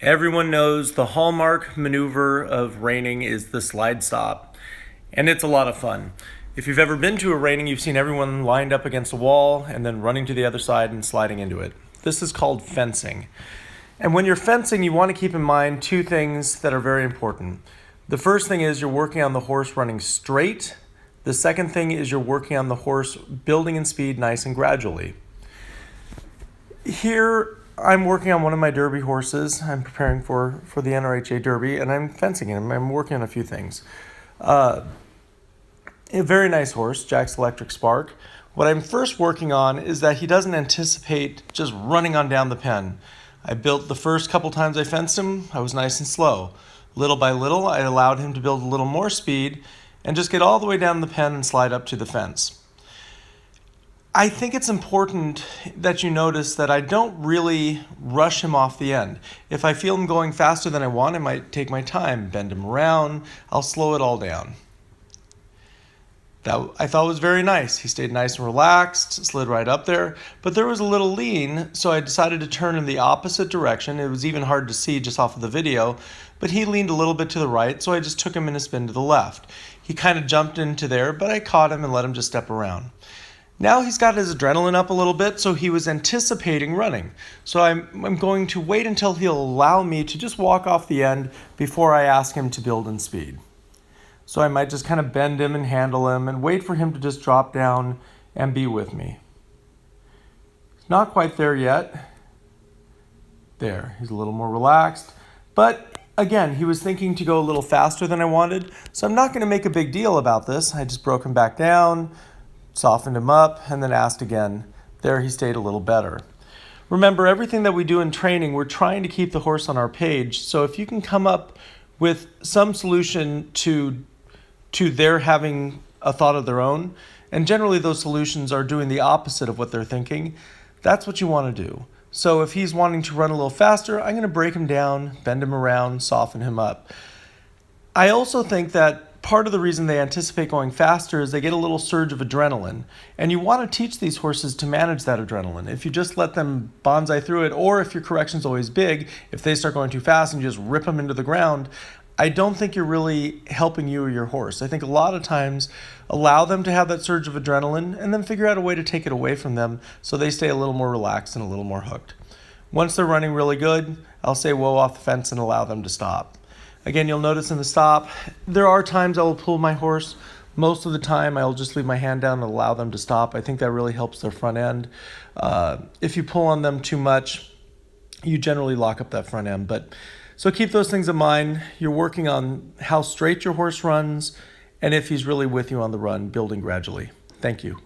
Everyone knows the hallmark maneuver of reining is the slide stop, and it's a lot of fun. If you've ever been to a reining, you've seen everyone lined up against a wall and then running to the other side and sliding into it. This is called fencing. And when you're fencing, you want to keep in mind two things that are very important. The first thing is you're working on the horse running straight. The second thing is you're working on the horse building in speed nice and gradually. Here, I'm working on one of my Derby horses. I'm preparing for the NRHA Derby, and I'm fencing him. I'm working on a few things. A very nice horse, Jacs Electric Spark. What I'm first working on is that he doesn't anticipate just running on down the pen. I built the first couple times I fenced him, I was nice and slow. Little by little, I allowed him to build a little more speed and just get all the way down the pen and slide up to the fence. I think it's important that you notice that I don't really rush him off the end. If I feel him going faster than I want, I might take my time, bend him around, I'll slow it all down. That I thought was very nice. He stayed nice and relaxed, slid right up there, but there was a little lean, so I decided to turn in the opposite direction. It was even hard to see just off of the video, but he leaned a little bit to the right, so I just took him in a spin to the left. He kind of jumped into there, but I caught him and let him just step around. Now he's got his adrenaline up a little bit, so he was anticipating running. So I'm going to wait until he'll allow me to just walk off the end before I ask him to build in speed. So I might just kind of bend him and handle him and wait for him to just drop down and be with me. He's not quite there yet. There, he's a little more relaxed. But again, he was thinking to go a little faster than I wanted, so I'm not going to make a big deal about this. I just broke him back down, softened him up, and then asked again. There he stayed a little better. Remember, everything that we do in training, we're trying to keep the horse on our page. So if you can come up with some solution to their having a thought of their own, and generally those solutions are doing the opposite of what they're thinking, that's what you want to do. So if he's wanting to run a little faster, I'm going to break him down, bend him around, soften him up. I also think that part of the reason they anticipate going faster is they get a little surge of adrenaline. And you want to teach these horses to manage that adrenaline. If you just let them bonsai through it, or if your correction's always big, if they start going too fast and you just rip them into the ground, I don't think you're really helping you or your horse. I think a lot of times allow them to have that surge of adrenaline and then figure out a way to take it away from them so they stay a little more relaxed and a little more hooked. Once they're running really good, I'll say whoa off the fence and allow them to stop. Again, you'll notice in the stop, there are times I will pull my horse. Most of the time, I'll just leave my hand down and allow them to stop. I think that really helps their front end. If you pull on them too much, you generally lock up that front end. So keep those things in mind. You're working on how straight your horse runs, and if he's really with you on the run, building gradually. Thank you.